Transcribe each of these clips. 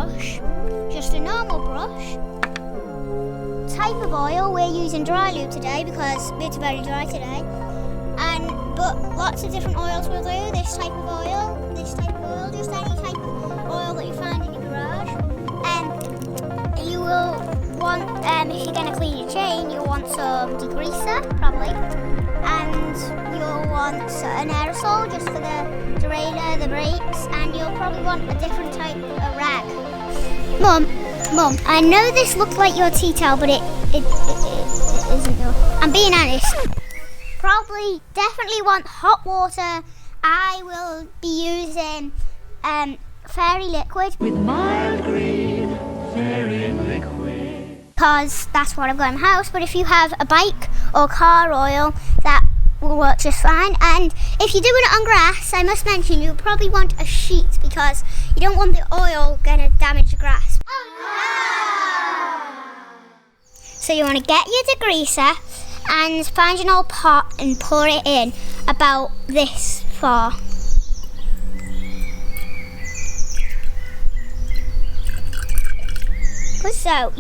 brush, just a normal brush. Type of oil, we're using dry lube today because it's very dry today. But lots of different oils will do. This type of oil, just any type of oil that you find in your garage. You will want, if you're going to clean your chain, you'll want some degreaser, probably. And you'll want an aerosol just for the derailleur, the brakes, and you'll probably want a different type of rag. Mum, I know this looks like your tea towel, but it isn't though. I'm being honest. Definitely want hot water. I will be using fairy liquid. With mild green fairy liquid. Because that's what I've got in my house. But if you have a bike or car oil, that will work just fine. And if you're doing it on grass, I must mention you'll probably want a sheet because you don't want the oil gonna damage the grass. So you want to get your degreaser and find an old pot and pour it in about this far. So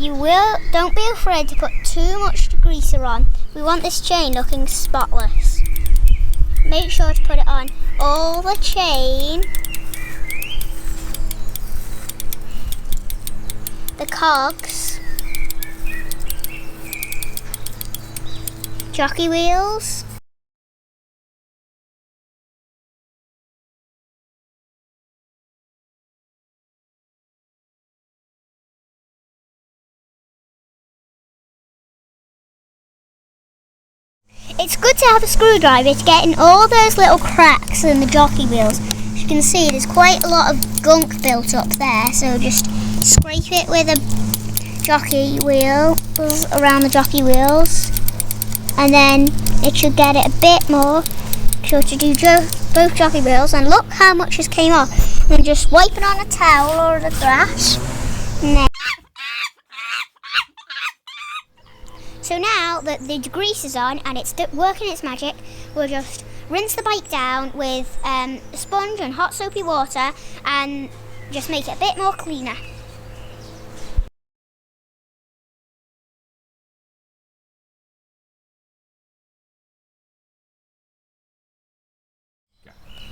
don't be afraid to put too much degreaser on. We want this chain looking spotless. Make sure to put it on all the chain, the cogs, jockey wheels, it's good to have a screwdriver to get in all those little cracks in the jockey wheels. As you can see, there's quite a lot of gunk built up there, so just scrape it with a jockey wheel around the jockey wheels, and then it should get it a bit more. Make sure to do both jockey wheels, and look how much has came off. And just wipe it on a towel or the grass. So now that the degrease is on and it's working its magic, we'll just rinse the bike down with a sponge and hot soapy water and just make it a bit more cleaner.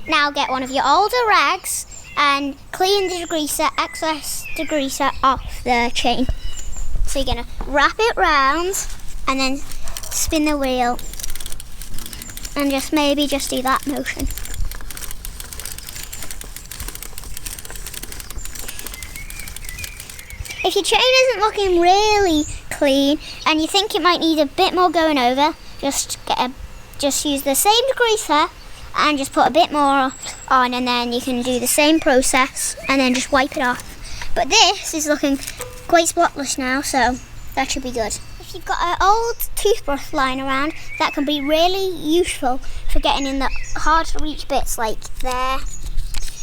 Now get one of your older rags and clean the degreaser, excess degreaser off the chain. So you're going to wrap it round and then spin the wheel and just do that motion. If your chain isn't looking really clean and you think it might need a bit more going over, just use the same degreaser and just put a bit more on, and then you can do the same process and then just wipe it off. But this is looking quite spotless now, so that should be good. If you've got an old toothbrush lying around, that can be really useful for getting in the hard to reach bits like there.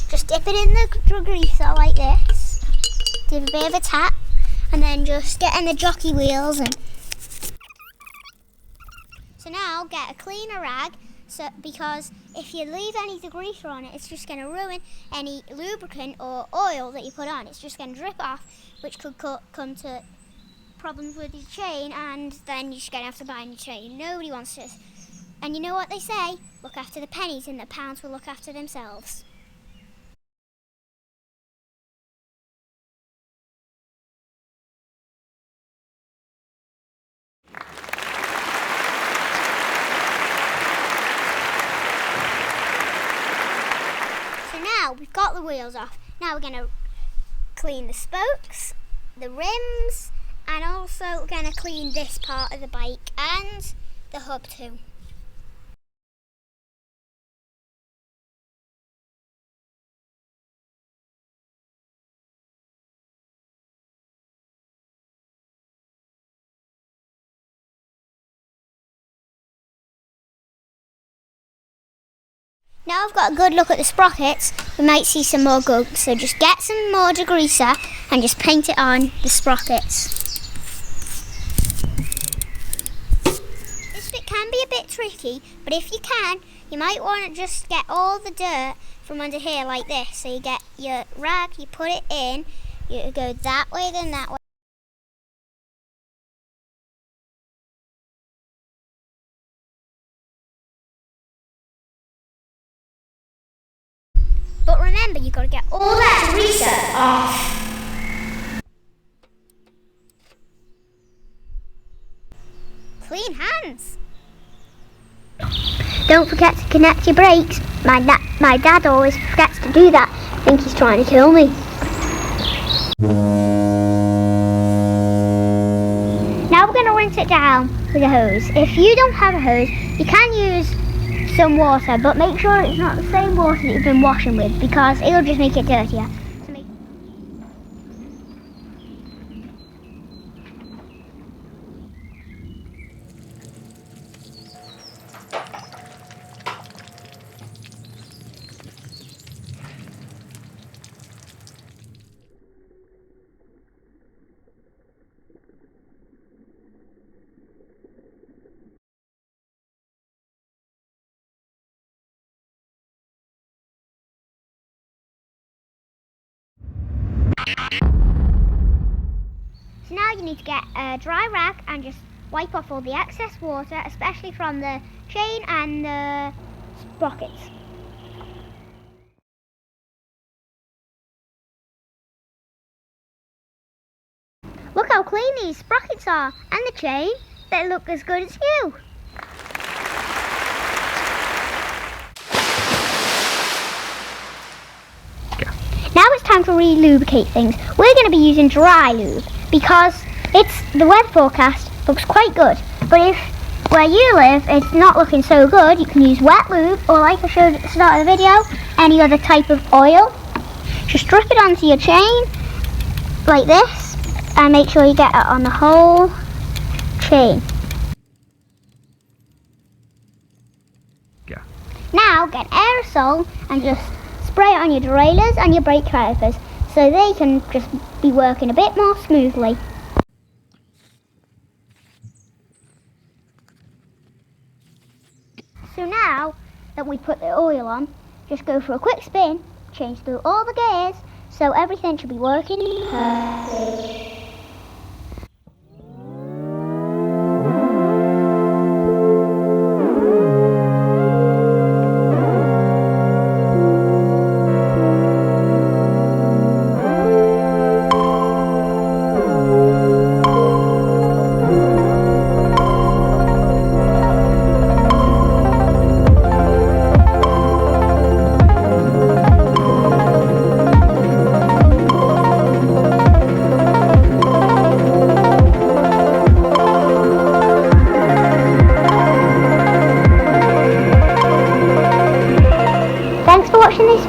Just dip it in the degreaser like this, give a bit of a tap, and then just get in the jockey wheels. So now get a cleaner rag, because if you leave any degreaser on it, it's just going to ruin any lubricant or oil that you put on. It's just going to drip off, which could come to problems with your chain, and then you're just going to have to buy a new chain. Nobody wants this. And you know what they say? Look after the pennies and the pounds will look after themselves. So now we've got the wheels off. Now we're going to clean the spokes, the rims, and also we're going to clean this part of the bike and the hub too. Now I've got a good look at the sprockets, we might see some more gunk, so just get some more degreaser and just paint it on the sprockets. This bit can be a bit tricky, but if you can, you might want to just get all the dirt from under here like this. So you get your rag, you put it in, You go that way, then that way. But remember, you've got to get all that degreaser off. Clean hands. Don't forget to connect your brakes. My dad always forgets to do that. I think he's trying to kill me. Now we're going to rinse it down with a hose. If you don't have a hose, you can use some water, but make sure it's not the same water that you've been washing with, because it'll just make it dirtier. So now you need to get a dry rag and just wipe off all the excess water, especially from the chain and the sprockets. Look how clean these sprockets are, and the chain. They look as good as new. Now it's time to re-lubricate things. We're going to be using dry lube because the weather forecast looks quite good. But if where you live it's not looking so good, you can use wet lube, or like I showed at the start of the video, any other type of oil. Just drip it onto your chain like this and make sure you get it on the whole chain. Yeah. Now get aerosol and just spray it on your derailleurs and your brake calipers so they can just be working a bit more smoothly. So now that we put the oil on, just go for a quick spin, change through all the gears, so everything should be working perfectly.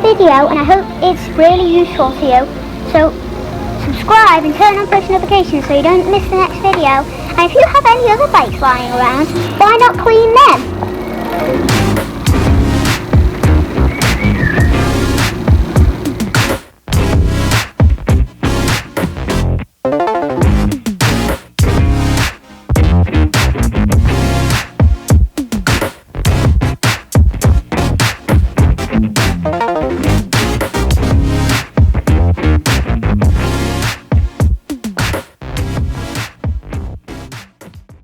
Video, and I hope it's really useful to you. So subscribe and turn on post notifications so you don't miss the next video. And if you have any other bikes lying around, why not clean them?